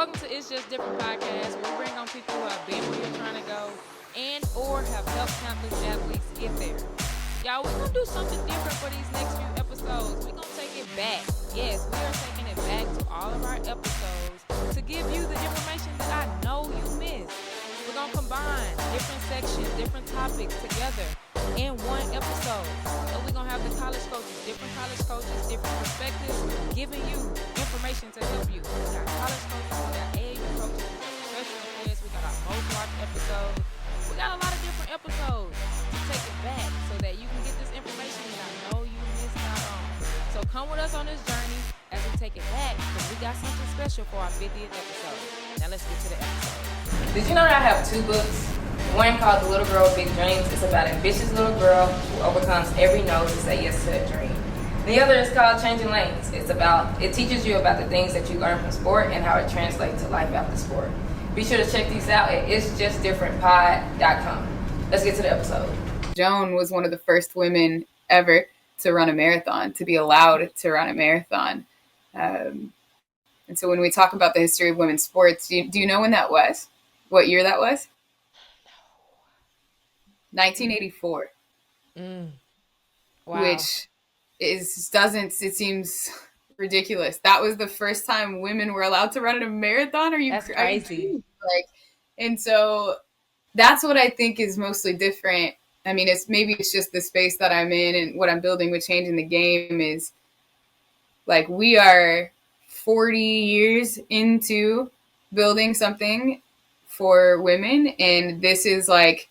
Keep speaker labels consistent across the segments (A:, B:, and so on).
A: Welcome to It's Just Different Podcast, where we bring on people who have been where you're trying to go and or have helped countless athletes get there. Y'all, we're going to do something different for these next few episodes. We're going to take it back. Yes, we are taking it back to all of our episodes to give you the information that I know you missed. We're going to combine different sections, different topics together in one episode. So we're going to have the college coaches, different perspectives, giving you information to help you. We got college coaches, we got AAU coaches, we got professional players, we got our most watched episodes. We got a lot of different episodes to take it back so that you can get this information that I know you missed out on. So come with us on this journey as we take it back, because we got something special for our 50th episode. Now let's get to the episode.
B: Did you know that I have 2 books? One called The Little Girl with Big Dreams. It's about an ambitious little girl who overcomes every no to say yes to a dream. The other is called Changing Lanes. It teaches you about the things that you learn from sport and how it translates to life after sport. Be sure to check these out at itsjustdifferentpod.com. Let's get to the episode.
C: Joan was one of the first women ever to run a marathon, to be allowed to run a marathon. And so when we talk about the history of women's sports, do you know when that was? What year that was? No. 1984.
A: Wow.
C: Which it seems ridiculous. That was the first time women were allowed to run a marathon.
A: That's crazy.
C: And so that's what I think is mostly different. I mean, it's just the space that I'm in and what I'm building with Changing the Game is like we are 40 years into building something for women, and this is like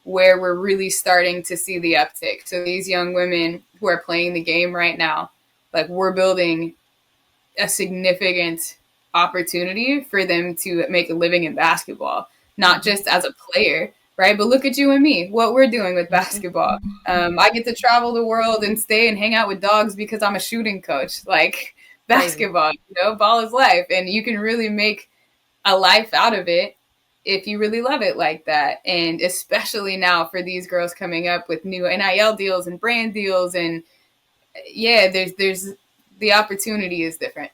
C: where we're really starting to see the uptick. So these young women who are playing the game right now, like we're building a significant opportunity for them to make a living in basketball, not just as a player, right? But look at you and me, what we're doing with basketball. I get to travel the world and stay and hang out with dogs because I'm a shooting coach. Like basketball, ball is life. And you can really make a life out of it if you really love it like that. And especially now for these girls coming up with new NIL deals and brand deals. And yeah, there's the opportunity is different.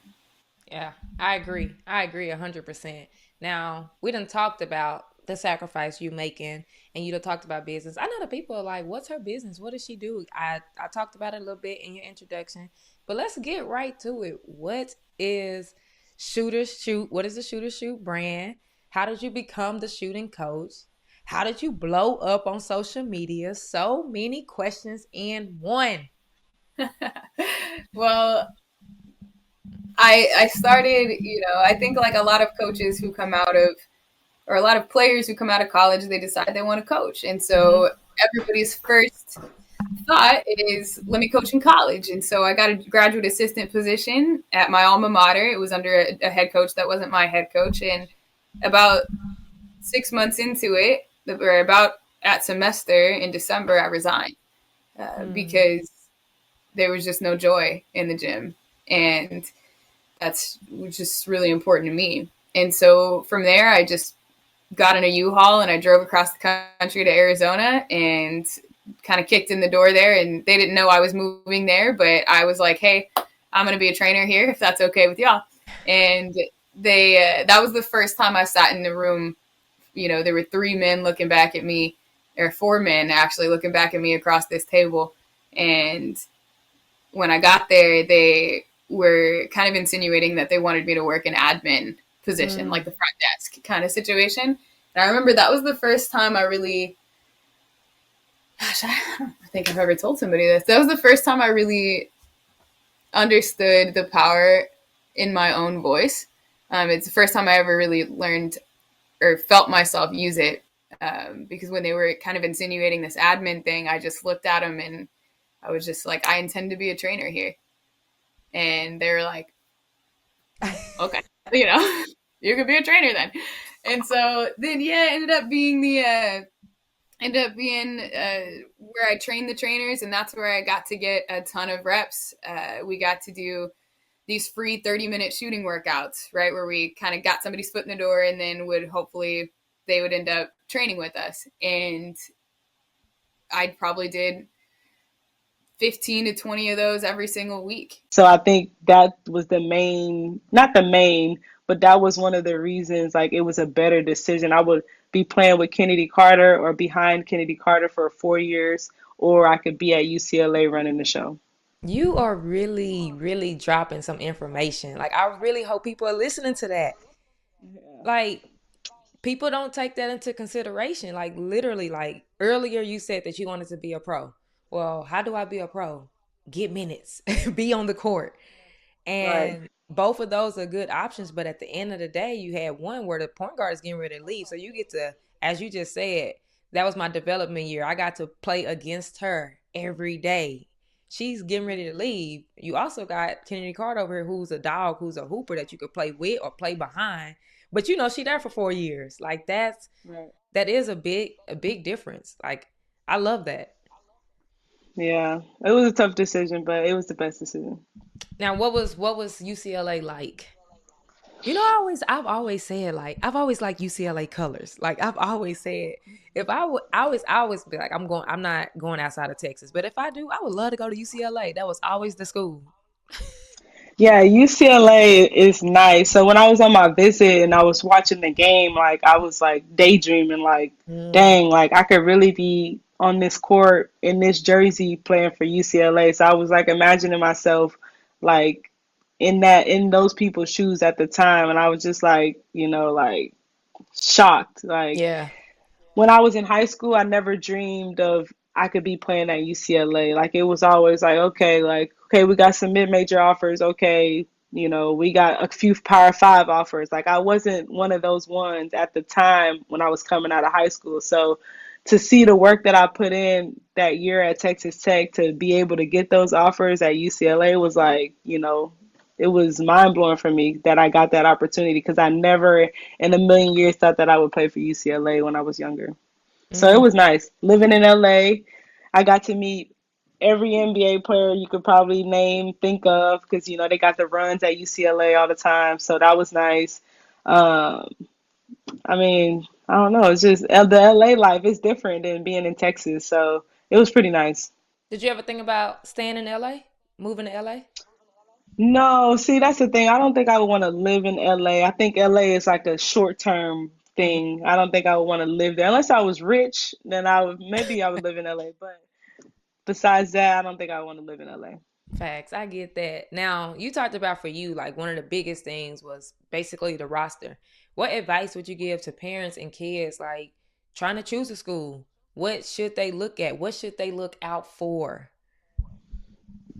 A: Yeah, I agree 100%. Now, we done talked about the sacrifice you making, and you done talked about business. I know the people are like, what's her business? What does she do? I talked about it a little bit in your introduction, but let's get right to it. What is Shooters Shoot? What is the Shooters Shoot brand? How did you become the shooting coach? How did you blow up on social media? So many questions in one.
C: Well, I started, I think like a lot of coaches who come out of, or a lot of players who come out of college, they decide they want to coach. And so everybody's first thought is, let me coach in college. And so I got a graduate assistant position at my alma mater. It was under a head coach that wasn't my head coach. And about 6 months into it, or about at semester in December, I resigned because there was just no joy in the gym. And that's just really important to me. And so from there, I just got in a U-Haul and I drove across the country to Arizona and kind of kicked in the door there. And they didn't know I was moving there, but I was like, hey, I'm going to be a trainer here if that's okay with y'all. And that was the first time I sat in the room. There were 3 men looking back at me, or 4 men actually looking back at me across this table. And when I got there, they were kind of insinuating that they wanted me to work an admin position, like the front desk kind of situation. And I remember that was the first time I really, I don't think I've ever told somebody this. That was the first time I really understood the power in my own voice. It's the first time I ever really learned or felt myself use it. Because when they were kind of insinuating this admin thing, I just looked at them and I was just like, I intend to be a trainer here. And they were like, okay, you could be a trainer then. And so then, ended up being where I trained the trainers. And that's where I got to get a ton of reps. We got to do these free 30-minute shooting workouts, right? Where we kind of got somebody's foot in the door and then they would end up training with us. And I probably did 15 to 20 of those every single week.
D: So I think that was not the main, but that was one of the reasons like it was a better decision. I would be playing with Kennedy Carter or behind Kennedy Carter for 4 years, or I could be at UCLA running the show.
A: You are really, really dropping some information. Like, I really hope people are listening to that.
D: Yeah.
A: Like, people don't take that into consideration. Like, literally, like earlier you said that you wanted to be a pro. Well, how do I be a pro? Get minutes, be on the court.
D: Right.
A: And both of those are good options. But at the end of the day, you had one where the point guard is getting ready to leave. So you get to, as you just said, that was my development year. I got to play against her every day. She's getting ready to leave. You also got Kennedy Carter over here, who's a dog, who's a hooper that you could play with or play behind. But you know, she there for 4 years. Like,
D: Right.
A: that is a big difference. Like, I love that.
D: Yeah. It was a tough decision, but it was the best decision.
A: Now, what was UCLA like? You know, I've always said, like, I've always liked UCLA colors. Like, I've always said, if I would, I always be like, I'm not going outside of Texas, but if I do, I would love to go to UCLA. That was always the school.
D: Yeah, UCLA is nice. So when I was on my visit and I was watching the game, like I was like daydreaming, like,
A: Mm,
D: dang, like I could really be on this court in this jersey playing for UCLA. So I was like imagining myself like in those people's shoes at the time, and I was just like, like shocked. Like
A: yeah.
D: when I was in high school, I never dreamed of I could be playing at UCLA. Like it was always like, okay, we got some mid-major offers. Okay, we got a few Power Five offers. Like I wasn't one of those ones at the time when I was coming out of high school. So to see the work that I put in that year at Texas Tech to be able to get those offers at UCLA was like, it was mind blowing for me that I got that opportunity because I never in a million years thought that I would play for UCLA when I was younger. So it
A: Mm.
D: was nice living in LA. I got to meet every NBA player you could probably name, think of, because they got the runs at UCLA all the time. So that was nice. Um, I mean, I don't know. It's just the LA life is different than being in Texas. So it was pretty nice.
A: Did you ever think about staying in LA, moving to LA?
D: No, see, that's the thing. I don't think I would want to live in LA. I think LA is like a short-term
A: Mm.
D: thing. I don't think I would want to live there unless I was rich. Then I would live in LA. But besides that, I don't think I want to live in LA.
A: Facts. I get that. Now, you talked about for you, like one of the biggest things was basically the roster. What advice would you give to parents and kids, like trying to choose a school? What should they look at? What should they look out for?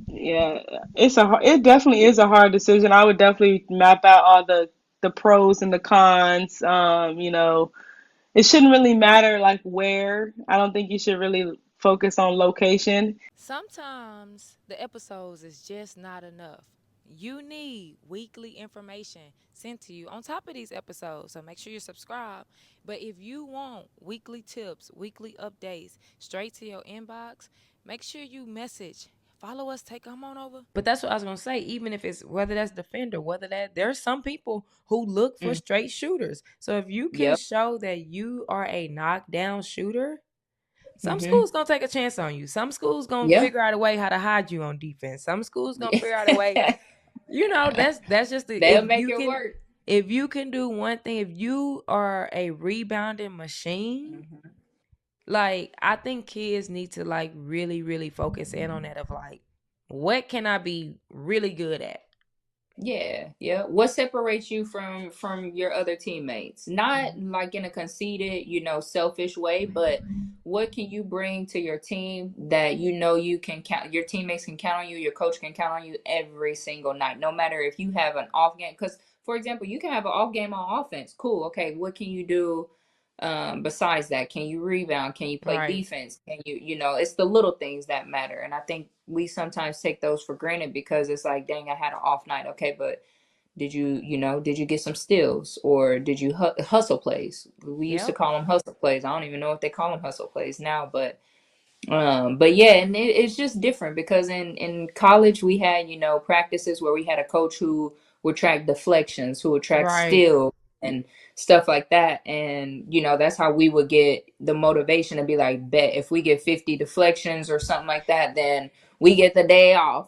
D: Yeah, it definitely is a hard decision. I would definitely map out all the pros and the cons. It shouldn't really matter like where. I don't think you should really focus on location.
A: Sometimes the episodes is just not enough. You need weekly information sent to you on top of these episodes. So make sure you subscribe. But if you want weekly tips, weekly updates straight to your inbox, make sure you message. Follow us, take come on over. But that's what I was gonna say. Even if it's whether that's defender, whether that there's some people who look for
B: Mm,
A: straight shooters. So if you can
B: yep.
A: show that you are a knockdown shooter, some
B: Hmm.
A: schools gonna take a chance on you. Some schools gonna
B: Yeah.
A: figure out a way how to hide you on defense. Some schools gonna figure out a way. That's just the
B: They'll make it work.
A: if you can do one thing, if you are a rebounding machine,
B: Hmm.
A: like I think kids need to like really, really focus in on that of like, what can I be really good at?
B: Yeah, yeah. What separates you from your other teammates? Not
A: Mhm.
B: like in a conceited, selfish way, but what can you bring to your team that you can count, your teammates can count on you, your coach can count on you every single night, no matter if you have an off game. Because, for example, you can have an off game on offense. Cool. Okay, what can you do besides that? Can you rebound? Can you play
A: Right.
B: defense? Can it's the little things that matter. And I think we sometimes take those for granted because it's like, dang, I had an off night. Okay, but did you get some steals or did you hustle plays? We used to
A: Yep.
B: call them hustle plays. I don't even know if they call them hustle plays now, but yeah, and it's just different because in college we had practices where we had a coach who would track deflections, who would track
A: Right.
B: steals and stuff like that, and that's how we would get the motivation to be like, bet if we get 50 deflections or something like that, then we get the day off.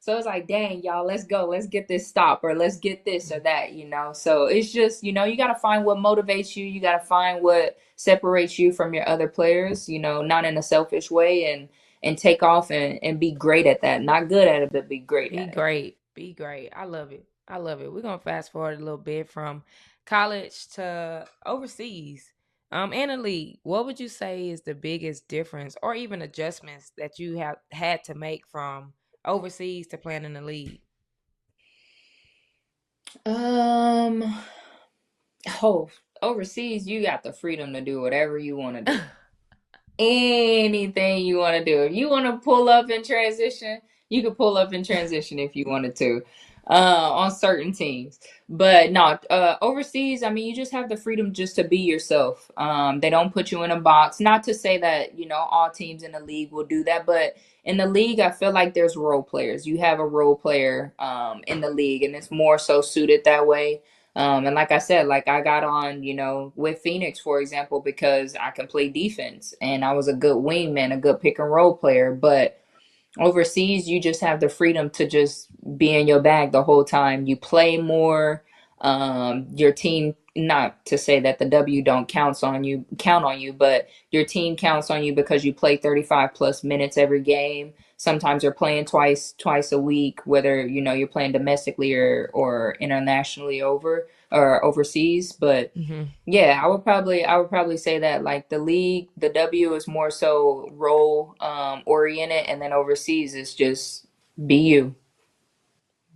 B: So it's like, dang, y'all, let's go. Let's get this stop or let's get this or that, you know? So it's just, you know, you got to find what motivates you. You got to find what separates you from your other players, you know, not in a selfish way, and take off and be great at that. Not good at it, but be great
A: Be
B: at it.
A: great. Be great. I love it. I love it. We're gonna fast forward a little bit from college to overseas. In the league, what would you say is the biggest difference or even adjustments that you have had to make from overseas to playing in the league?
B: Um, oh, overseas, you got the freedom to do whatever you want to do. Anything you want to do. If you want to pull up in transition, you could pull up in transition if you wanted to, on certain teams. But no, overseas, I mean, you just have the freedom just to be yourself. They don't put you in a box. Not to say that, you know, all teams in the league will do that, but in the league, I feel like there's role players. You have a role player in the league, and it's more so suited that way. And like I said, like I got on, you know, with Phoenix, for example, because I can play defense and I was a good wingman, a good pick and roll player. But overseas, you just have the freedom to just be in your bag the whole time. You play more. Your team, not to say that the W don't count on you, but your team counts on you because you play 35 plus minutes every game. Sometimes you're playing twice a week, whether you know you're playing domestically or internationally over or overseas. But
A: Mm-hmm.
B: yeah, I would probably say that like the league, the W is more so role oriented, and then overseas is just be you.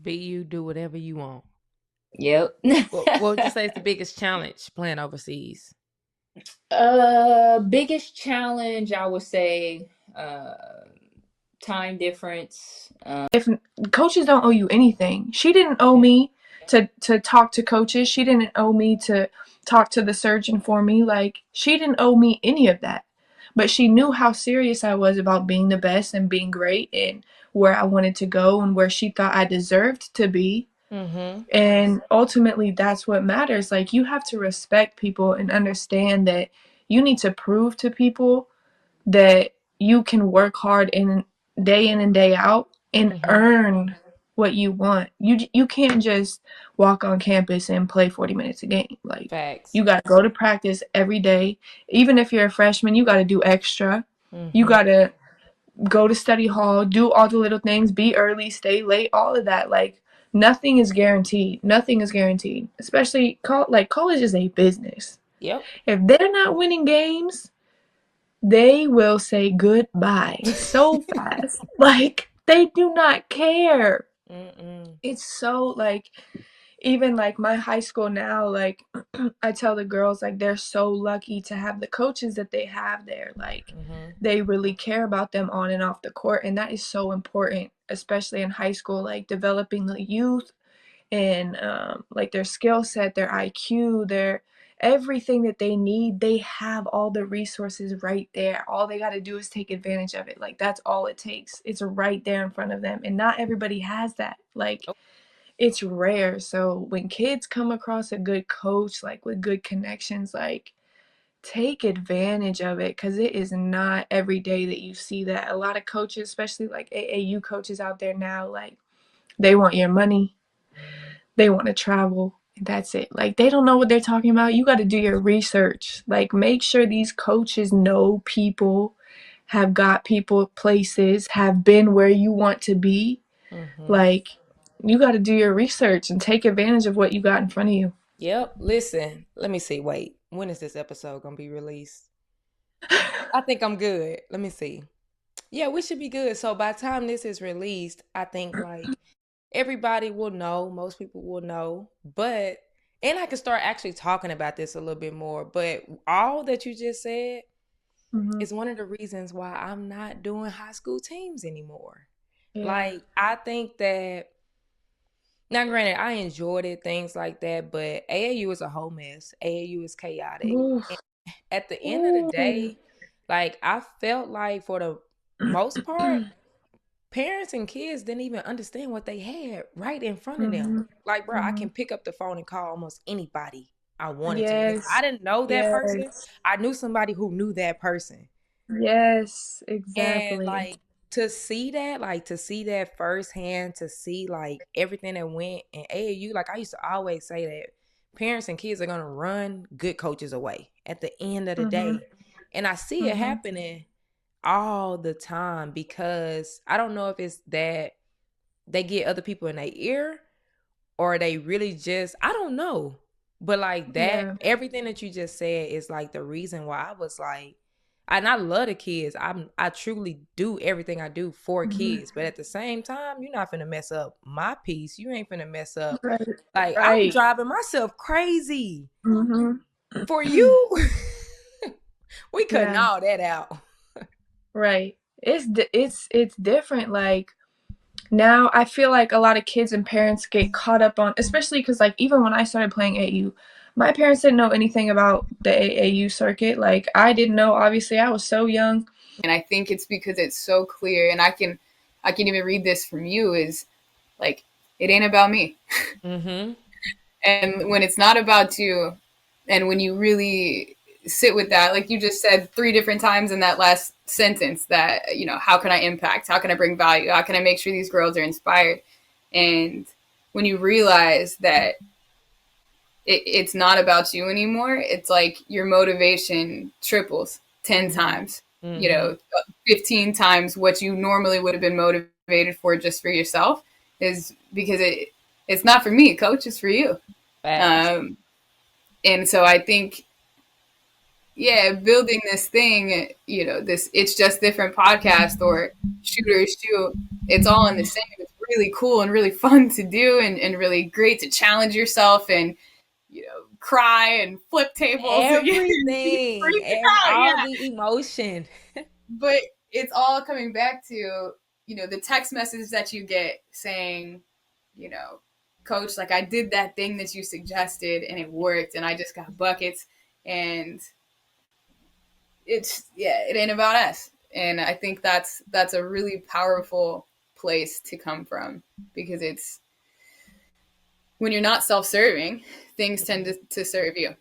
A: Be you, do whatever you want.
B: Yep.
A: What would you say is the biggest challenge playing overseas?
B: Biggest challenge I would say time difference.
E: If coaches don't owe you anything, she didn't owe me to talk to coaches. She didn't owe me to talk to the surgeon for me. Like, she didn't owe me any of that. But she knew how serious I was about being the best and being great and where I wanted to go and where she thought I deserved to be.
A: Mm-hmm.
E: And ultimately, that's what matters. Like, you have to respect people and understand that you need to prove to people that you can work hard in and day out and
A: Mm-hmm.
E: earn what you want. You can't just walk on campus and play 40 minutes a game. Like,
A: Facts.
E: you got to go to practice every day. Even if you're a freshman, you got to do extra. You
A: Mm-hmm.
E: got to go to study hall, do all the little things, be early, stay late, all of that. Like, nothing is guaranteed. Nothing is guaranteed. Especially like college is a business.
A: Yep.
E: If they're not winning games, they will say goodbye so fast. Like, they do not care.
A: Mm-mm.
E: It's so like, even like my high school now, like I tell the girls, like, they're so lucky to have the coaches that they have there. Like,
A: Mm-hmm.
E: they really care about them on and off the court, and that is so important, especially in high school, like developing the youth and like their skill set, their IQ, their everything that they need. They have all the resources right there. All they got to do is take advantage of it. Like, that's all it takes. It's right there in front of them, and not everybody has that. Like,
A: Nope.
E: it's rare. So when kids come across a good coach, like with good connections, like, take advantage of it, because it is not every day that you see that. A lot of coaches, especially like AAU coaches out there now, like, they want your money, they want to travel. That's it. Like, they don't know what they're talking about. You got to do your research. Like, make sure these coaches know people, have got people, places, have been where you want to be.
A: Mm-hmm.
E: Like, you got to do your research and take advantage of what you got in front of you.
A: Yep. Listen, let me see. Wait, when is this episode gonna be released? I think I'm good. Let me see. Yeah, we should be good. So by the time this is released, I think like everybody will know, most people will know, but and I can start actually talking about this a little bit more. But all that you just said
E: Mm-hmm.
A: is one of the reasons why I'm not doing high school teams anymore.
E: Yeah.
A: Like, I think that now, granted, I enjoyed it, things like that, but AAU is a whole mess. AAU is chaotic.
E: Ooh.
A: And at the end of the
E: Ooh.
A: day, like, I felt like for the most part, parents and kids didn't even understand what they had right in front of them.
E: Mm-hmm.
A: Like, bro, I
E: Mm-hmm.
A: can pick up the phone and call almost anybody I wanted to. And if I
E: Yes.
A: didn't know that person,
E: Yes.
A: I knew somebody who knew that person.
E: Yes.
A: And
E: Exactly.
A: like
B: to see that firsthand, to see like everything that went in AAU, like I used to always say that parents and kids are gonna run good coaches away at the end of the
E: Mm-hmm.
B: day. And I see it happening all the time, because I don't know if it's that they get other people in their ear, or they really just, I don't know. But like that,
E: Yeah.
B: everything that you just said is like the reason why I was like, and I love the kids. I truly do everything I do for kids. But at the same time, you're not finna mess up my peace. You ain't finna mess up.
E: Right.
B: Like, I'm
E: Right.
B: driving myself crazy
E: Mm-hmm.
B: for you. We cutting
E: Yeah.
B: all that out.
E: Right. It's different. Like now, I feel like a lot of kids and parents get caught up on, especially because like even when I started playing AAU, my parents didn't know anything about the AAU circuit. Like I didn't know. Obviously, I was so young.
C: And I think it's because it's so clear, and I can even read this from you, is like, it ain't about me.
B: Mm-hmm.
C: And when it's not about you, and when you really sit with that, like you just said 3 different times in that last sentence, that, you know, how can I impact? How can I bring value? How can I make sure these girls are inspired? And when you realize that it's not about you anymore, it's like your motivation triples 10 times, you know, 15 times what you normally would have been motivated for just for yourself, is because it's not for me, coach, it's for you. And so I think, yeah, building this thing, you know, this It's Just Different podcast, or Shooters Shoot, it's all in the same. It's really cool and really fun to do, and really great to challenge yourself, and, you know, cry and flip tables and
B: Everything,
C: freak out.
B: all
C: Yeah.
B: the emotion.
C: But it's all coming back to, you know, the text message that you get saying, you know, coach, like I did that thing that you suggested and it worked and I just got buckets. And it ain't about us. And I think that's a really powerful place to come from, because it's when you're not self-serving, things tend to serve you.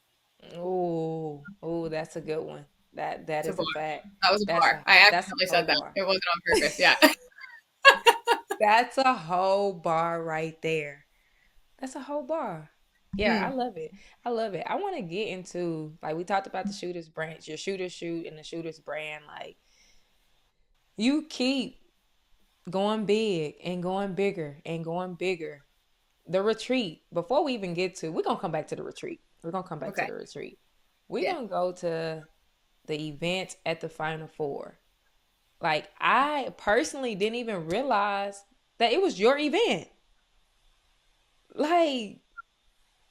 B: Oh, that's a good one. That
C: It's a
B: is
C: bar.
B: a fact.
C: That was a
B: That's
C: bar.
B: a
C: I
B: that's a
C: accidentally
B: whole
C: said that.
B: bar.
C: It wasn't on purpose. Yeah.
B: That's a whole bar right there. That's a whole bar. Yeah, I love it. I love it. I want to get into, like, we talked about the shooters branch, your shooters shoot and the shooters brand. Like, you keep going big and going bigger and going bigger. The retreat, before we even get to, we're going to come back to the retreat. We're going to come back to
C: Okay.
B: the retreat. We're
C: Yeah.
B: going to go to the event at the Final Four. Like, I personally didn't even realize that it was your event. Like,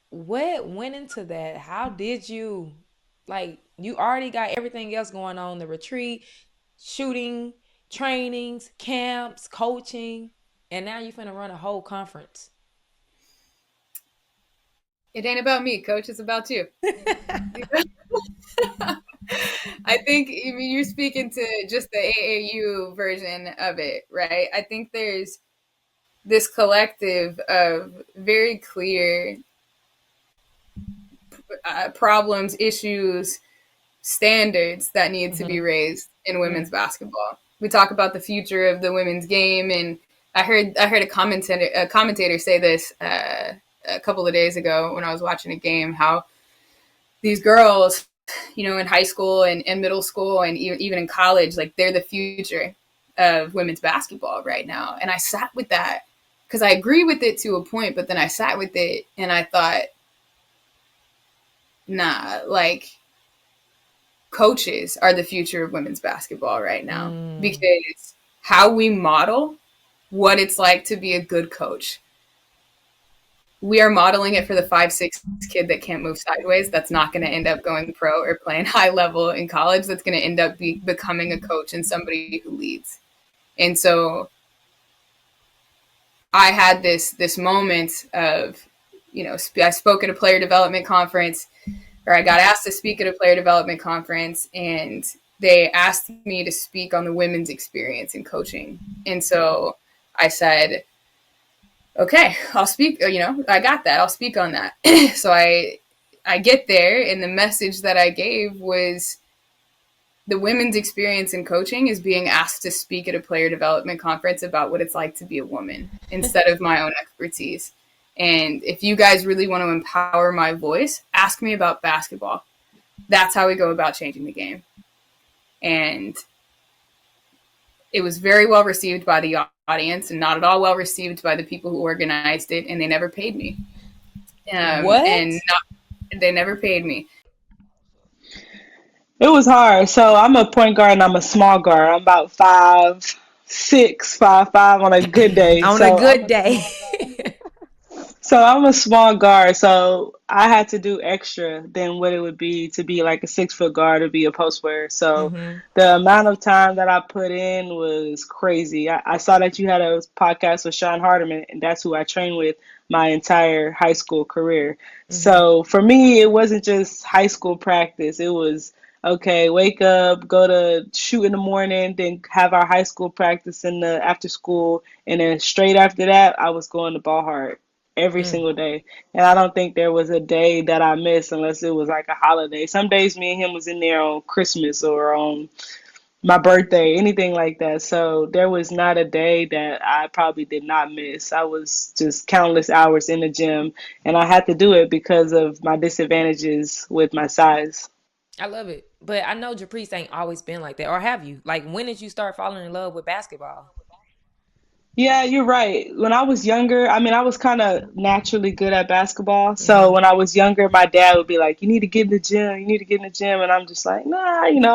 B: what went into that? How did you, like, you already got everything else going on, the retreat, shooting, trainings, camps, coaching, and now you're finna run a whole conference.
C: It ain't about me, coach. It's about you. I think, I mean, you're speaking to just the AAU version of it, right? I think there's this collective of very clear problems, issues, standards that need to be raised in women's basketball. We talk about the future of the women's game, and I heard a commentator say this a couple of days ago when I was watching a game, how these girls, you know, in high school and middle school and even in college, like they're the future of women's basketball right now. And I sat with that because I agree with it to a point, but then I sat with it and I thought, nah, like coaches are the future of women's basketball right now, because how we model what it's like to be a good coach, we are modeling it for the 5'6" kid that can't move sideways, that's not going to end up going pro or playing high level in college, that's going to end up becoming a coach and somebody who leads. And so I had this moment of, you know, I spoke at a player development conference, or I got asked to speak at a player development conference, and they asked me to speak on the women's experience in coaching. And so I said, okay, I'll speak, you know, I got that. I'll speak on that. So I get there, and the message that I gave was, the women's experience in coaching is being asked to speak at a player development conference about what it's like to be a woman instead of my own expertise. And if you guys really want to empower my voice, ask me about basketball. That's how we go about changing the game. And it was very well received by the audience and not at all well received by the people who organized it, and they never paid me.
A: What?
C: They never paid me.
D: It was hard. So I'm a point guard and I'm a small guard. I'm about 5'6", 5'5" on a good day.
A: On a good day.
D: So I'm a small guard, so I had to do extra than what it would be to be like a 6 foot guard or be a post player. So
A: Mm-hmm.
D: the amount of time that I put in was crazy. I saw that you had a podcast with Sean Hardiman, and that's who I trained with my entire high school career.
A: Mm-hmm.
D: So for me, it wasn't just high school practice. It was okay, wake up, go to shoot in the morning, then have our high school practice in the after school, and then straight after that, I was going to ball hard every
A: Mm.
D: single day. And I don't think there was a day that I missed unless it was like a holiday. Some days me and him was in there on Christmas or on my birthday, anything like that. So there was not a day that I probably did not miss. I was just countless hours in the gym, and I had to do it because of my disadvantages with my size.
A: I love it. But I know Japrece ain't always been like that. Or have you? Like, when did you start falling in love with basketball?
D: Yeah, you're right. When I was younger, I mean, I was kind of naturally good at basketball. So
A: Mm-hmm.
D: when I was younger, my dad would be like, "You need to get in the gym. You need to get in the gym." And I'm just like, "Nah, I'm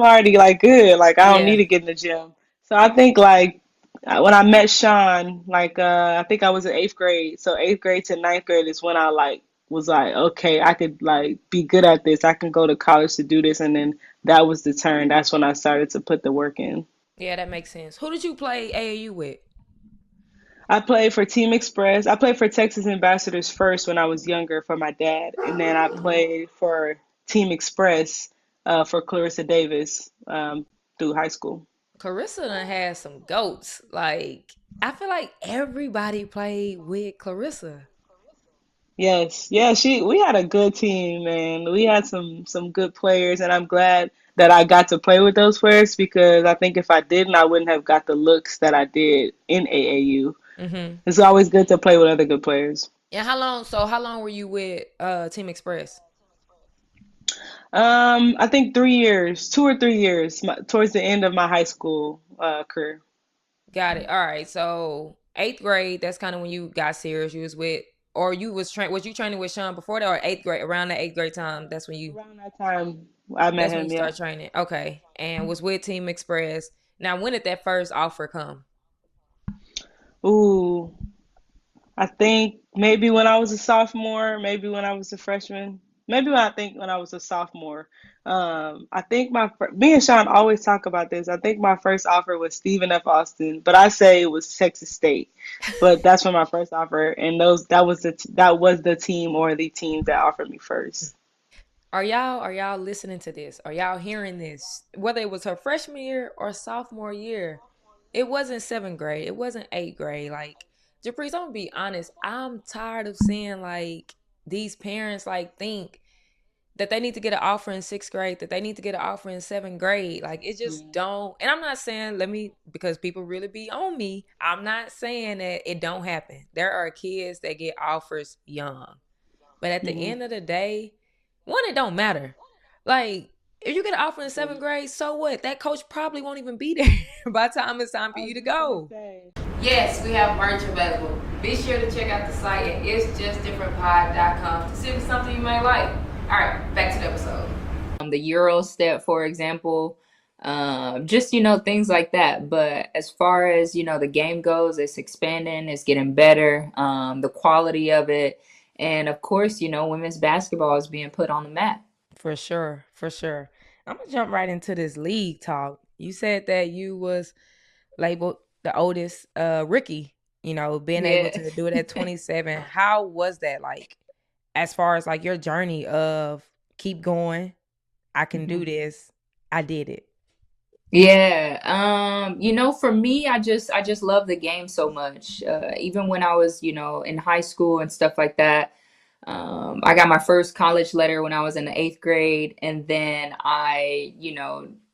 D: already like good. Like I don't need
A: Yeah.
D: to get in the gym." So I think like when I met Sean, like I think I was in eighth grade. So eighth grade to ninth grade is when I like was like, okay, I could like be good at this. I can go to college to do this. And then that was the turn. That's when I started to put the work in.
A: Yeah, that makes sense. Who did you play AAU with?
D: I played for Team Express. I played for Texas Ambassadors first when I was younger for my dad, and then I
A: Mm-hmm.
D: played for Team Express for Clarissa Davis through high school.
A: Clarissa done had some goats. Like, I feel like everybody played with Clarissa.
D: Yes, yeah, we had a good team, man. We had some good players, and I'm glad that I got to play with those players because I think if I didn't, I wouldn't have got the looks that I did in AAU.
A: Mm-hmm.
D: It's always good to play with other good players.
A: And how long were you with Team Express?
D: I think 3 years, 2 or 3 years, towards the end of my high school career.
A: Got it. All right. So eighth grade, that's kind of when you got serious. You was with, or was you training with Sean before that, or eighth grade, around the eighth grade time?
D: Around that time, I met
A: That's when you
D: him. Yeah.
A: start training. Okay. And was with Team Express. Now, when did that first offer come?
D: Ooh, I think maybe when I was a sophomore, maybe when I was a freshman, maybe when I was a sophomore. I think me and Sean always talk about this. I think my first offer was Stephen F. Austin, but I say it was Texas State. But that's when my first offer, and that was the team or the teams that offered me first.
A: Are y'all listening to this? Are y'all hearing this? Whether it was her freshman year or sophomore year, it wasn't seventh grade. It wasn't eighth grade. Like, Japrece, I'm gonna be honest. I'm tired of seeing like these parents like think that they need to get an offer in sixth grade, that they need to get an offer in seventh grade. Like, it just don't. And I'm not saying because people really be on me. I'm not saying that it don't happen. There are kids that get offers young, but at the
D: Hmm.
A: end of the day, one, it don't matter. Like, if you get an offer in seventh grade, so what? That coach probably won't even be there by the time it's time for
D: I
A: you
D: was
A: to
D: just gonna
A: go.
D: say.
B: Yes, we have merch available. Be sure to check out the site at itsjustdifferentpod.com to see if it's something you may like. All right, back to the episode. The Euro step, for example, just things like that. But as far as the game goes, it's expanding, it's getting better, the quality of it, and of course, women's basketball is being put on the map.
A: For sure, for sure. I'm gonna jump right into this league talk. You said that you was labeled the oldest rookie, being able
B: Yeah.
A: to do it at 27. How was that like, as far as like your journey of keep going, I can do this, I did it?
B: Yeah, for me, I just love the game so much. Even when I was, in high school and stuff like that, I got my first college letter when I was in the eighth grade, and then I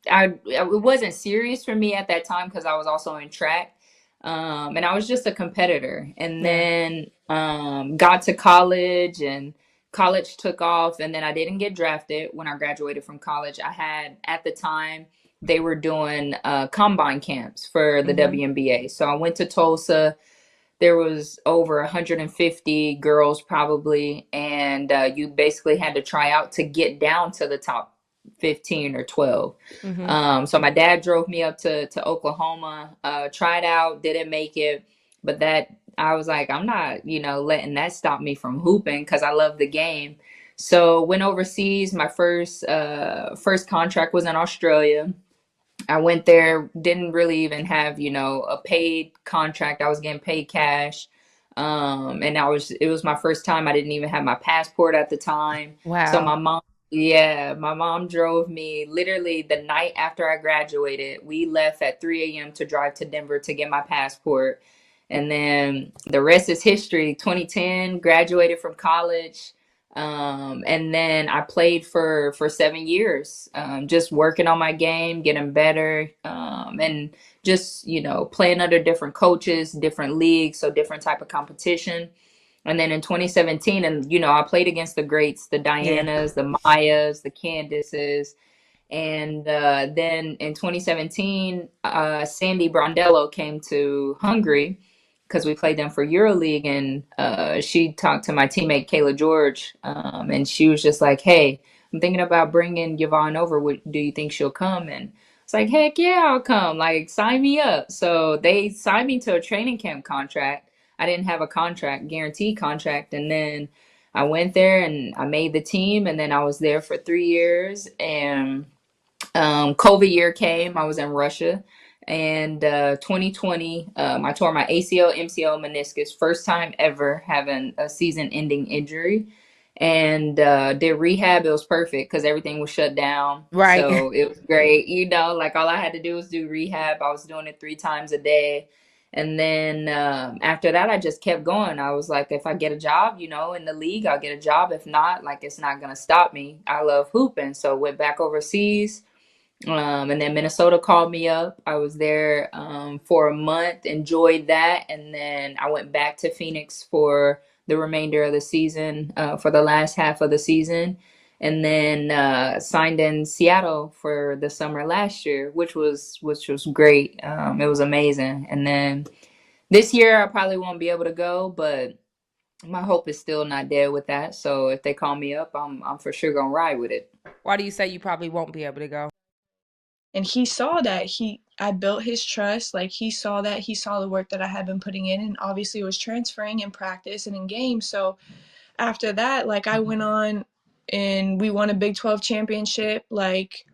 F: it wasn't serious for me at that time because I was also in track. And I was just a competitor. And
A: Yeah.
F: then got to college, and college took off, and then I didn't get drafted when I graduated from college. I had, at the time, they were doing combine camps for the WNBA. So I went to Tulsa. There was over 150 girls probably, and you basically had to try out to get down to the top 15 or 12. So my dad drove me up to Oklahoma, tried out, didn't make it, but that I was like, I'm not, letting that stop me from hooping because I love the game. So went overseas. My first contract was in Australia. I went there, didn't really even have, a paid contract. I was getting paid cash. And it was my first time. I didn't even have my passport at the time. So
A: Wow.
F: my mom drove me literally the night after I graduated. We left at 3 a.m. to drive to Denver to get my passport. And then the rest is history. 2010, graduated from college. And then I played for 7 years, just working on my game, getting better, and just playing under different coaches, different leagues, so different type of competition. And then in 2017, and I played against the greats, the
A: Yeah.
F: Dianas, the Mayas, the Candices. And then in 2017, Sandy Brondello came to Hungary because we played them for EuroLeague, and she talked to my teammate Kayla George, and she was just like, "Hey, I'm thinking about bringing Yvonne over. Do you think she'll come?" And it's like, "Heck yeah, I'll come! Like, sign me up." So they signed me to a training camp contract. I didn't have a contract, guaranteed contract, and then I went there and I made the team, and then I was there for 3 years. And COVID year came. I was in Russia, and 2020, I tore my ACL, MCL, meniscus. First time ever having a season-ending injury, and did rehab. It was perfect because everything was shut down,
A: Right.
F: so it was great. Like all I had to do was do rehab. I was doing it 3 times a day. And then after that, I just kept going. I was like, if I get a job, in the league, I'll get a job. If not, like, it's not going to stop me. I love hooping. So went back overseas. And then Minnesota called me up. I was there for a month, enjoyed that. And then I went back to Phoenix for the remainder of the season, for the last half of the season. And then signed in Seattle for the summer last year, which was great. It was amazing. And then this year I probably won't be able to go, but my hope is still not dead with that. So if they call me up, I'm for sure gonna ride with it.
A: Why do you say you probably won't be able to go?
E: And he saw that. I built his trust. Like, he saw that. He saw the work that I had been putting in, and obviously it was transferring in practice and in games. So after that, like, I went on and we won a Big 12 championship, like,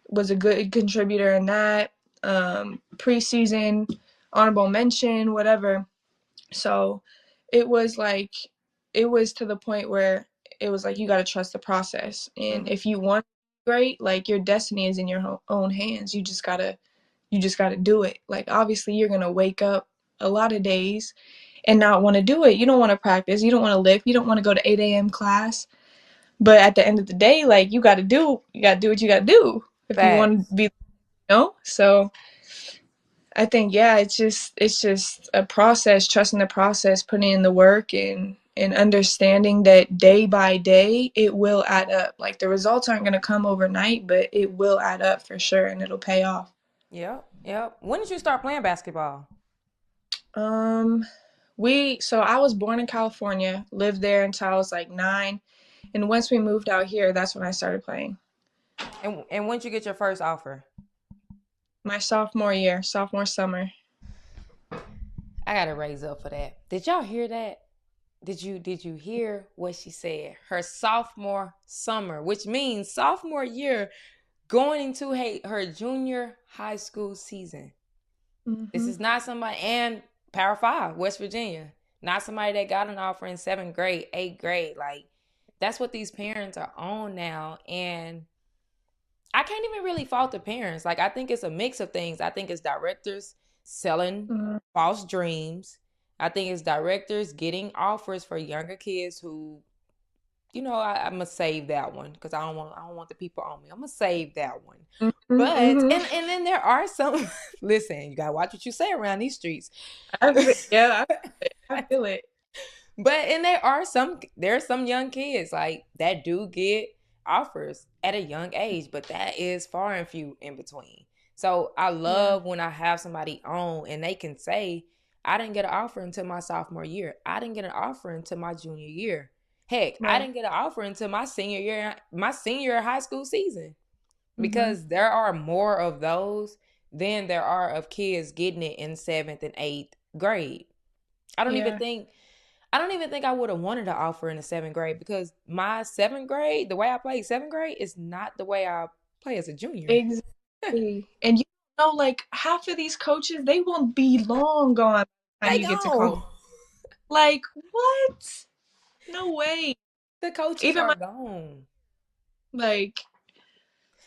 E: was a good contributor in that. Preseason, honorable mention, whatever. So it was like, it was to the point where it was like, you got to trust the process. And if you want great, like, your destiny is in your own hands. You just got to do it. Like, obviously you're going to wake up a lot of days and not want to do it. You don't want to practice. You don't want to lift. You don't want to go to 8 a.m. class. But at the end of the day, like, you got to do what you got to do if you want
A: Facts.
E: to be, So I think, yeah, it's just a process, trusting the process, putting in the work, and understanding that day by day it will add up. Like, the results aren't going to come overnight, but it will add up for sure, and it'll pay off.
A: Yep. Yep. When did you start playing basketball?
E: Um, so I was born in California, lived there until I was like 9, and once we moved out here, that's when I started playing.
A: And when did you get your first offer?
E: My sophomore summer.
A: I gotta raise up for that. Did y'all hear that? Did you hear what she said? Her sophomore summer, which means sophomore year, going into her junior high school season. This is not somebody, and Power 5, West Virginia. Not somebody that got an offer in 7th grade, 8th grade. Like, that's what these parents are on now. And I can't even really fault the parents. Like, I think it's a mix of things. I think it's directors selling false dreams. I think it's directors getting offers for younger kids who
B: I'm gonna save that one because I don't want the people on me. I'm gonna save that one.
E: Mm-hmm,
B: But
E: mm-hmm.
B: and then there are some. Listen, you gotta watch what you say around these streets.
E: Yeah, I feel it.
B: But and there are some young kids like that do get offers at a young age, but that is far and few in between. So I
E: Yeah,
B: love when I have somebody on and they can say, I didn't get an offer until my sophomore year. I didn't get an offer until my junior year. Heck, I
E: right.
B: didn't get an offer until my senior high school season.
E: Mm-hmm.
B: Because there are more of those than there are of kids getting it in 7th and 8th grade. I don't even
E: Yeah,
B: think I don't even think I would have wanted to offer in the 7th grade because my 7th grade, the way I played 7th grade, is not the way I play as a junior.
E: exactly. And you know, like half of these coaches, they won't be long gone by the time
B: They
E: you get to college.
B: gone.
E: Like, what? No way.
B: The coaches
E: Even
B: are
E: my,
B: gone.
E: like,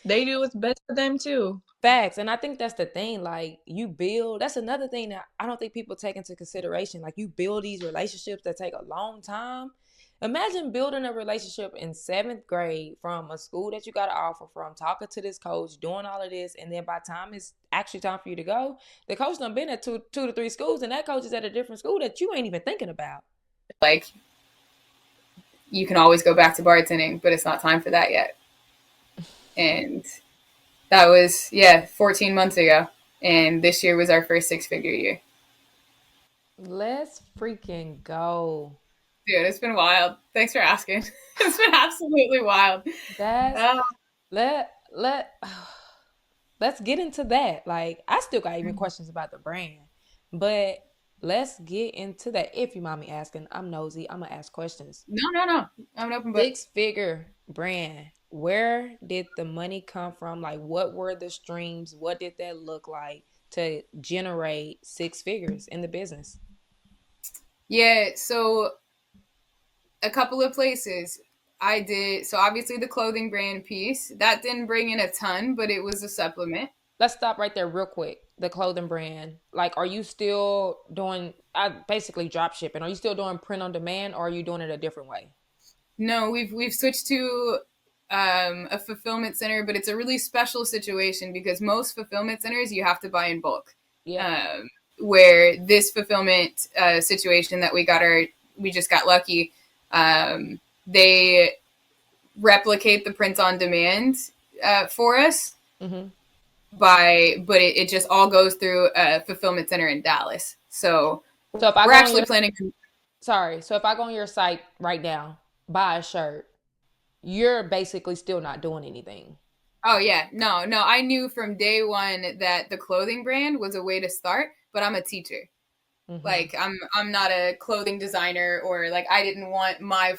E: they do what's best for them too.
B: Facts. And I think that's the thing. Like, that's another thing that I don't think people take into consideration. Like, you build these relationships that take a long time. Imagine building a relationship in 7th grade from a school that you got to offer from, talking to this coach, doing all of this. And then by the time it's actually time for you to go, the coach done been at two to three schools, and that coach is at a different school that you ain't even thinking about.
C: Like, you can always go back to bartending, but it's not time for that yet. And that was, 14 months ago. And this year was our first 6-figure year.
B: Let's freaking go.
C: Dude, it's been wild. Thanks for asking. It's been absolutely wild.
B: That's
C: Uh,
B: let let's get into that. Like, I still got even questions about the brand, but let's get into that. If you mind me asking, I'm nosy. I'm gonna ask questions.
C: no. I'm an open book.
B: 6-figure brand. Where did the money come from? Like, what were the streams? What did that look like to generate 6 figures in the business?
C: Yeah, so a couple of places I did. So obviously the clothing brand piece, that didn't bring in a ton, but it was a supplement.
B: Let's stop right there real quick. The clothing brand. Like, are you still doing basically drop shipping? Are you still doing print on demand, or are you doing it a different way?
C: No, we've switched to a fulfillment center, but it's a really special situation because most fulfillment centers you have to buy in bulk.
B: Yeah.
C: Where this fulfillment situation that we just got lucky. They replicate the print on demand for us
B: Mm-hmm.
C: but it just all goes through a fulfillment center in Dallas. So
B: So if I
C: we're
B: go on
C: actually planning.
B: so if I go on your site right now, buy a shirt, you're basically still not doing anything.
C: Oh yeah, no. I knew from day one that the clothing brand was a way to start, but I'm a teacher.
B: Mm-hmm.
C: Like I'm not a clothing designer, or like I didn't want my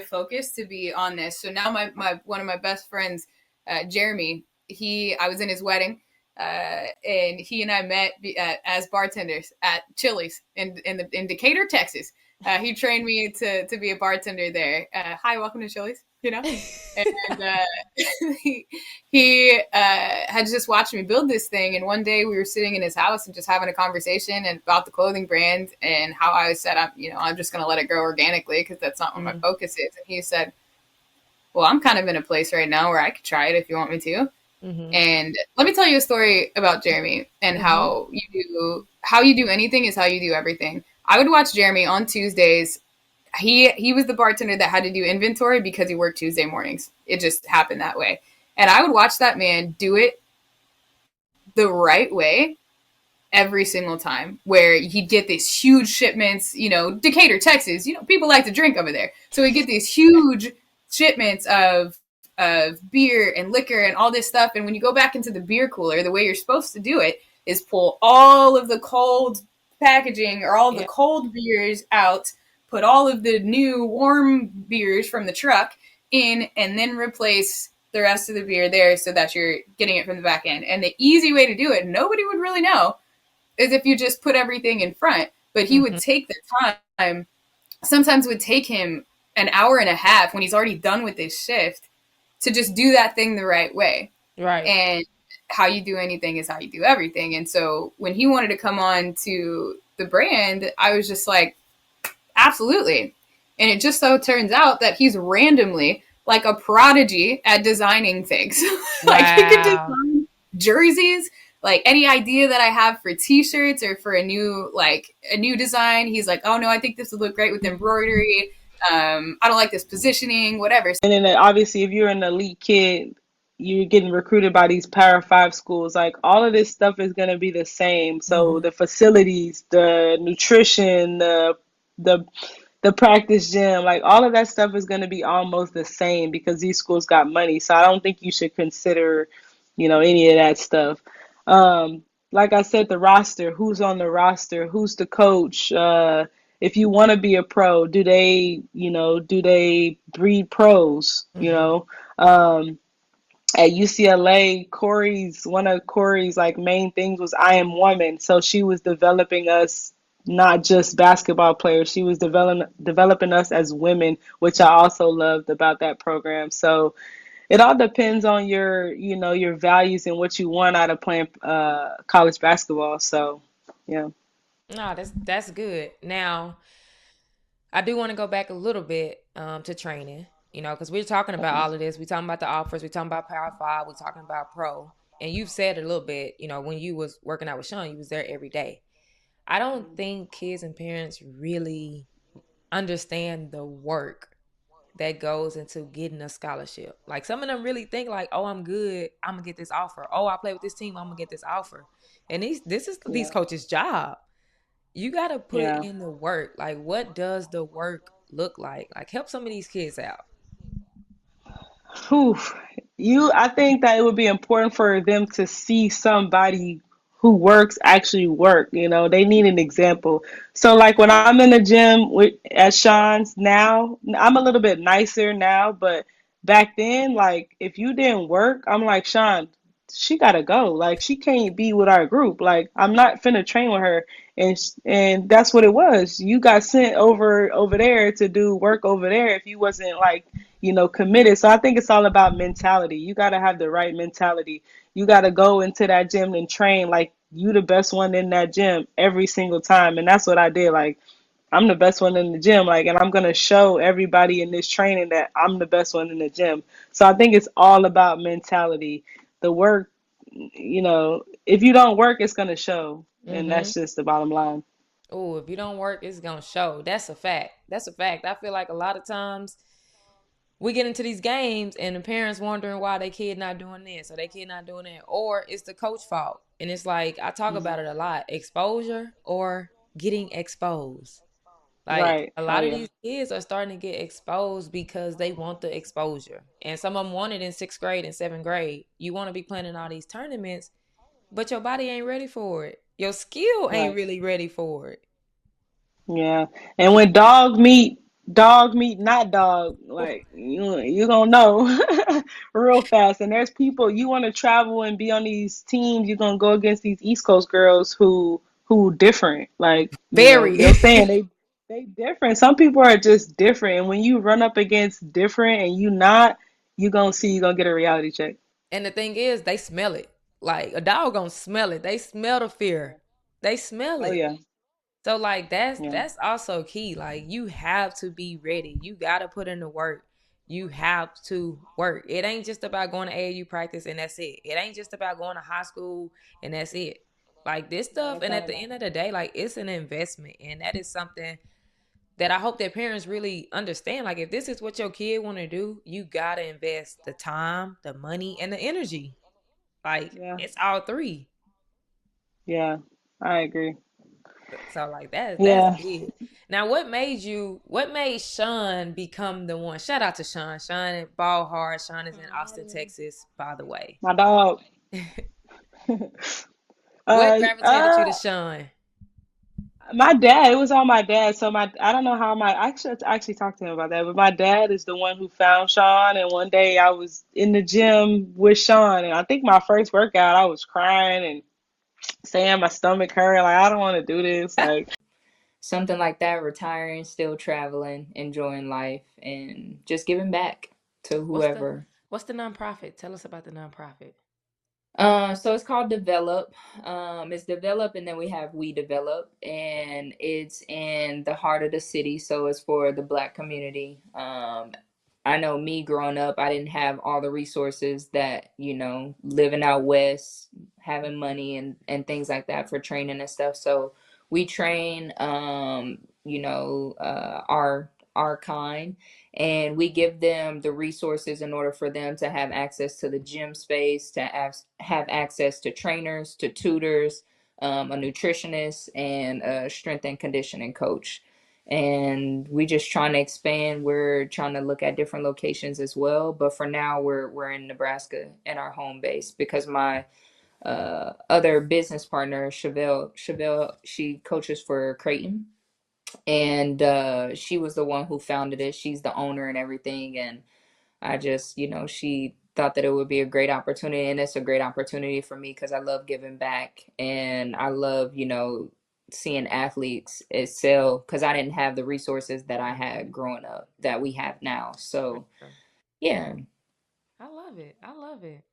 C: focus to be on this. So now my one of my best friends, Jeremy, I was in his wedding, and he and I met as bartenders at Chili's in Decatur, Texas. He trained me to be a bartender there. Hi, welcome to Chili's. And he had just watched me build this thing. And one day we were sitting in his house and just having a conversation about the clothing brand and how I said, I'm just going to let it grow organically because that's not what my focus is. And he said, well, I'm kind of in a place right now where I could try it if you want me to. Mm-hmm. And let me tell you a story about Jeremy and how you do anything is how you do everything. I would watch Jeremy on Tuesdays. He was the bartender that had to do inventory because he worked Tuesday mornings. It just happened that way. And I would watch that man do it the right way every single time, where he'd get these huge shipments, Decatur, Texas, people like to drink over there. So he'd get these huge shipments of beer and liquor and all this stuff. And when you go back into the beer cooler, the way you're supposed to do it is pull all of the cold packaging or all of the cold beers out, put all of the new warm beers from the truck in, and then replace the rest of the beer there so that you're getting it from the back end. And the easy way to do it, nobody would really know, is if you just put everything in front. But he would take the time. Sometimes it would take him an hour and a half when he's already done with his shift to just do that thing the right way.
B: Right.
C: And how you do anything is how you do everything. And so when he wanted to come on to the brand, I was just like, absolutely. And it just so turns out that he's randomly like a prodigy at designing things. Like he could
A: Wow.
C: design jerseys, like any idea that I have for t-shirts or for a new design, he's like, oh no, I think this would look great with embroidery. I don't like this positioning, whatever.
D: And then obviously, if you're an elite kid, you're getting recruited by these Power Five schools. Like all of this stuff is going to be the same. So the facilities, the nutrition, the the practice gym, like all of that stuff is going to be almost the same because these schools got money. So I don't think you should consider, any of that stuff. Like I said, the roster, who's on the roster, who's the coach, if you want to be a pro, do they breed pros, at UCLA, one of Corey's like main things was I am woman. So she was developing us not just basketball players. She was developing us as women, which I also loved about that program. So it all depends on your values and what you want out of playing college basketball. So, yeah.
A: No, that's good. Now, I do want to go back a little bit to training, because we're talking about all of this. We're talking about the offers. We're talking about Power Five. We're talking about pro. And you've said it a little bit, when you was working out with Sean, you was there every day. I don't think kids and parents really understand the work that goes into getting a scholarship. Like some of them really think like, oh, I'm good, I'm gonna get this offer. Oh, I play with this team, I'm gonna get this offer. And this is these
D: Yeah.
A: coaches' job. You gotta put
D: Yeah.
A: in the work. Like, what does the work look like? Like, help some of these kids out.
D: Whew. I think that it would be important for them to see somebody who works actually work. They need an example. So, like when I'm in the gym at Sean's now, I'm a little bit nicer now, but back then, like if you didn't work, I'm like, Sean, she gotta go. Like she can't be with our group. Like I'm not finna train with her. And that's what it was. You got sent over there to do work over there if you wasn't like committed. So I think it's all about mentality. You got to have the right mentality. You got to go into that gym and train like you the best one in that gym every single time. And that's what I did. Like I'm the best one in the gym. Like, and I'm going to show everybody in this training that I'm the best one in the gym. So I think it's all about mentality. The work, if you don't work, it's going to show. And
A: Mm-hmm.
D: that's just the bottom line.
A: Oh, if you don't work, it's gonna show. That's a fact. That's a fact. I feel like a lot of times we get into these games and the parents wondering why their kid not doing this or their kid not doing that, or it's the coach fault. And it's like I talk
D: Mhm.
A: about it a lot: exposure or getting exposed. Like
D: Right.
A: a
D: Oh,
A: lot of
D: yeah.
A: these kids are starting to get exposed because they want the exposure, and some of them want it in 6th grade and 7th grade. You want to be playing in all these tournaments, but your body ain't ready for it. Your skill ain't
D: Right.
A: really ready for it.
D: Yeah, and when dog meet not dog, like you gonna know real fast. And there's people you want to travel and be on these teams. You're gonna go against these East Coast girls who different. Like
A: Very.
D: they're saying they different. Some people are just different, and when you run up against different and you not, you gonna get a reality check.
A: And the thing is, they smell it. Like a dog gonna smell it. They smell the fear. They smell
D: Oh
A: it.
D: yeah,
A: So like that's
D: yeah,
A: that's also key. Like you have to be ready. You gotta put in the work. You have to work. It ain't just about going to AAU practice and that's it. It ain't just about going to high school and that's it. Like this
D: yeah.
A: stuff,
D: It's
A: and
D: not
A: at the
D: about
A: end of the day, like it's an investment, and that is something that I hope that parents really understand. Like if this is what your kid want to do, you gotta invest the time, the money, and the energy. Like
D: yeah,
A: it's all three.
D: yeah. I agree.
A: So like that's
D: Yeah,
A: big. Now what made Sean become the one? Shout out to Sean. Sean at Ball Hard. Sean is in Austin, Texas, by the way.
D: my dog.
A: What
D: uh,
A: gravitated you
D: uh,
A: to Sean?
D: My dad, it was on my dad. So I don't know how I should actually talk to him about that. But my dad is the one who found Sean. And one day I was in the gym with Sean, and I think my first workout, I was crying and saying my stomach hurt. Like I don't want to do this. Like
F: Something like that, retiring, still traveling, enjoying life, and just giving back to
A: What's the
F: whoever.
A: what's the nonprofit? Tell us about the nonprofit.
F: So it's called Develop. It's Develop, and then we Develop, and it's in the heart of the city. So it's for the Black community. I know me growing up, I didn't have all the resources that, living out west, having money and things like that for training and stuff. So we train, our kind, and we give them the resources in order for them to have access to the gym space, to have access to trainers, to tutors, a nutritionist, and a strength and conditioning coach. And we just trying to expand. We're trying to look at different locations as well, but for now we're in Nebraska in our home base, because my other business partner, Chevelle, she coaches for Creighton, and she was the one who founded it. She's the owner and everything, and I just, she thought that it would be a great opportunity, and it's a great opportunity for me because I love giving back, and I love, seeing athletes excel, because I didn't have the resources that I had growing up that we have now.
A: For
F: So
A: sure.
F: yeah.
A: I love it. I love it.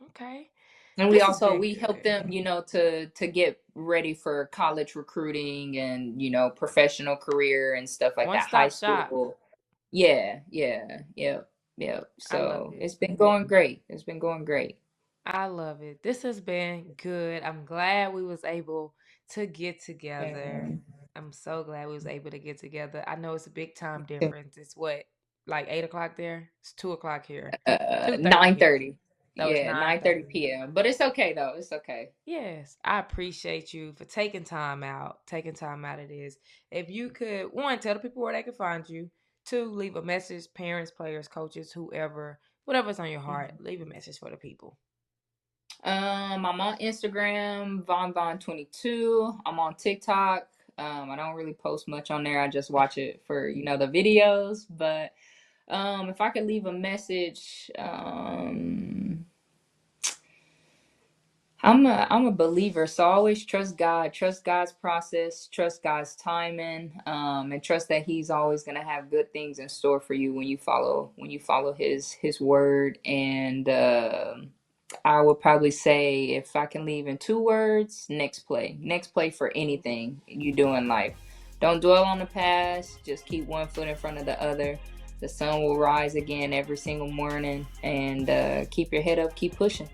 A: Okay.
F: And we
A: This has
F: also
A: been
F: we help
A: good.
F: them, to get ready for college recruiting and, professional career and stuff like
A: One
F: that, high
A: stop shop.
F: school. Yeah, yeah, yep, yep.
A: I love
F: So
A: it.
F: it's been going great. It's been going great.
A: I love it. This has been good. I'm glad we was able to get together.
F: Yeah.
A: I'm so glad we was able to get together. I know it's a big time difference. It's what, like 8 o'clock there? It's 2 o'clock here. 2:30 here.
F: 9:30.
A: So it's
F: Yeah, 9:30
A: 9:30.
F: p.m. But it's okay though. It's okay.
A: Yes, I appreciate you for taking time out of this. If you could, one, tell the people where they can find you. Two, leave a message, parents, players, coaches, whoever, whatever's on your heart, leave a message for the people.
F: I'm on Instagram, Von22. I'm on TikTok. I don't really post much on there. I just watch it for, the videos. But if I could leave a message, I'm a believer, so always trust God, trust God's process, trust God's timing, and trust that He's always gonna have good things in store for you when you follow His word. And I would probably say, if I can leave in 2 words, next play for anything you do in life. Don't dwell on the past. Just keep one foot in front of the other. The sun will rise again every single morning, and keep your head up, keep pushing.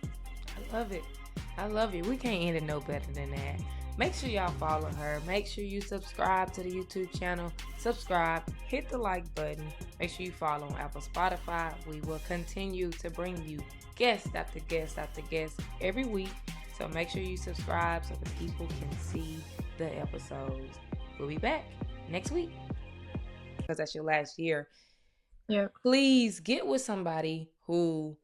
A: I love it. I love it. We can't end it no better than that. Make sure y'all follow her. Make sure you subscribe to the YouTube channel. Subscribe, hit the like button. Make sure you follow on Apple, Spotify. We will continue to bring you guest after guest after guest every week. So make sure you subscribe so the people can see the episodes. We'll be back next week, because that's your last year.
E: Yep.
A: Please get with somebody who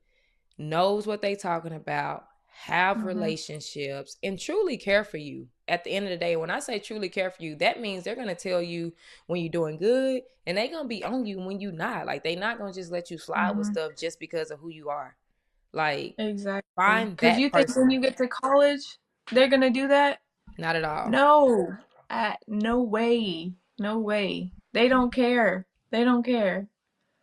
A: knows what they talking about, have relationships, and truly care for you. At the end of the day, when I say truly care for you, that means they're going to tell you when you're doing good, and they're going to be on you when you're not. Like, they're not going to just let you slide with stuff just because of who you are. Like,
E: Exactly.
A: find
E: Because
A: that
E: you think when
A: person.
E: you get to college, they're going to do that?
A: Not at all.
E: No. No way. No way. They don't care. They don't care.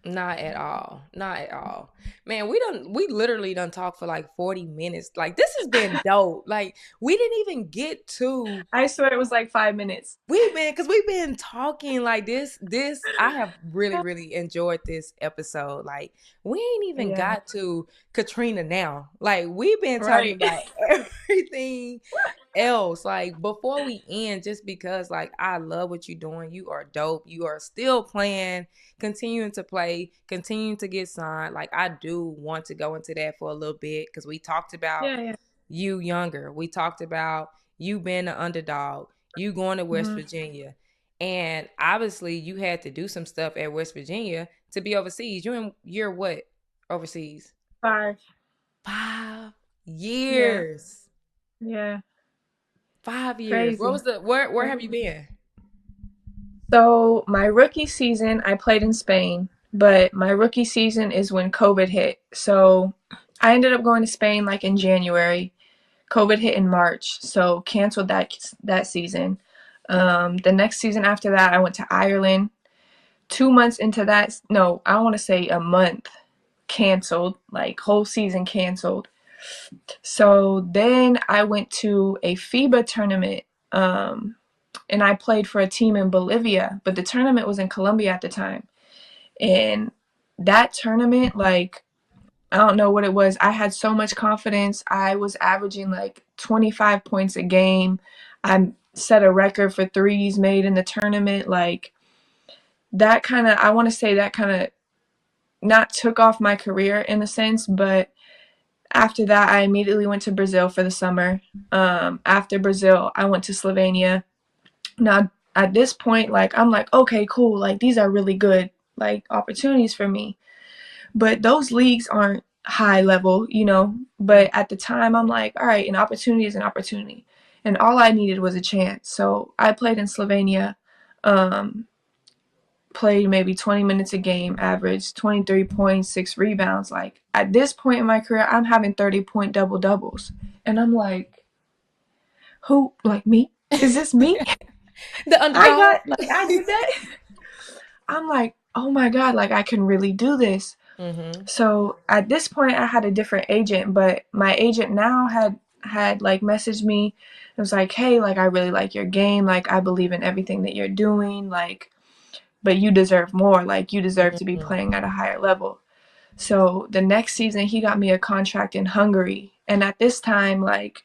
A: Not at all. Not at all. Man, we literally done talk for like 40 minutes. Like, this has been dope. Like, we didn't even get to
E: I swear it was like 5 minutes.
A: we've been talking like this. I have really, really enjoyed this episode. Like, we ain't even
E: Yeah.
A: got to Katrina now. Like, we've been talking
E: Right.
A: about everything else. Like, before we end, just because like I love what you're doing. You are dope. You are still playing, continuing to play, continuing to get signed. Like, I do want to go into that for a little bit, because we talked about
E: Yeah.
A: you younger. We talked about you being an underdog, you going to West Virginia. And obviously you had to do some stuff at West Virginia to be overseas. You're what? Overseas?
E: 5.
A: 5 years.
E: Yeah.
A: 5 years.
E: Crazy.
A: Where have you been?
E: So my rookie season, I played in Spain, but my rookie season is when COVID hit. So I ended up going to Spain like in January. COVID hit in March, so canceled that season. The next season after that, I went to Ireland. 2 months into that, no, I want to say a month, canceled, like whole season canceled. So then I went to a FIBA tournament, and I played for a team in Bolivia, but the tournament was in Colombia at the time. And that tournament, like, I don't know what it was. I had so much confidence. I was averaging like 25 points a game. I set a record for threes made in the tournament. Like, that kind of, I want to say that kind of not took off my career in a sense, but after that, I immediately went to Brazil for the summer. After Brazil, I went to Slovenia. Now, at this point, like, I'm like, okay, cool. Like, these are really good, like, opportunities for me. But those leagues aren't high level, you know. But at the time, I'm like, all right, an opportunity is an opportunity. And all I needed was a chance. So I played in Slovenia, played maybe 20 minutes a game, averaged 23 points, 6 rebounds. Like, at this point in my career, I'm having 30-point double-doubles. And I'm like, who, like, me? Is this me?
B: The underdog.
E: I did that. I'm like, oh my God, like, I can really do this. So at this point, I had a different agent, but my agent now had like messaged me. It was like, hey, like, I really like your game. Like, I believe in everything that you're doing. Like, but you deserve more. Like, you deserve to be playing at a higher level. So the next season, he got me a contract in Hungary. And at this time, like,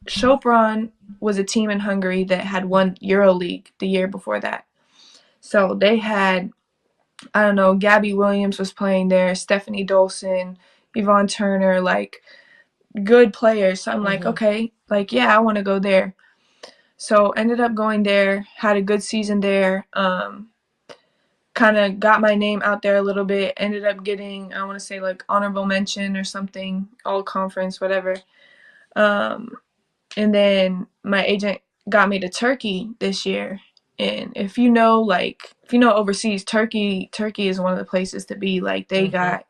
E: Sopron was a team in Hungary that had won EuroLeague the year before that. So they had, I don't know, Gabby Williams was playing there, Stephanie Dolson, Yvonne Turner, like, good players. So I'm like, okay, like, yeah, I want to go there. So ended up going there, had a good season there, kind of got my name out there a little bit, ended up getting, I want to say, like, honorable mention or something, all conference, whatever. And then my agent got me to Turkey this year. And if you know, overseas, Turkey is one of the places to be. Like, they got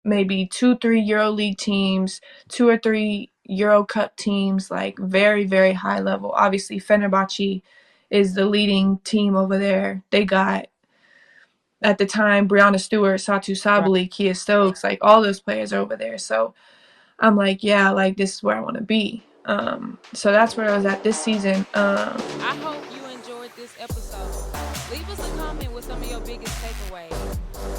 E: maybe 2-3 EuroLeague teams, 2 or 3 Euro Cup teams, like, very, very high level. Obviously, Fenerbahce is the leading team over there. They got, at the time, Brianna Stewart, Satu Sabali, Kia Stokes, like, all those players are over there. So I'm like, yeah, like, this is where I want to be. So that's where I was at this season.
A: I hope you enjoyed this episode. Leave us a comment with some of your biggest takeaways.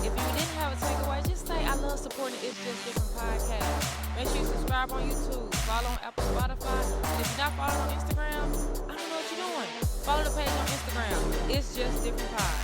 A: If you didn't have a takeaway, just say, I love supporting It's Just Different podcast. Make sure you subscribe on YouTube, follow on Apple, Spotify. And if you're not following on Instagram, I don't know what you're doing. Follow the page on Instagram. It's Just Different Pod.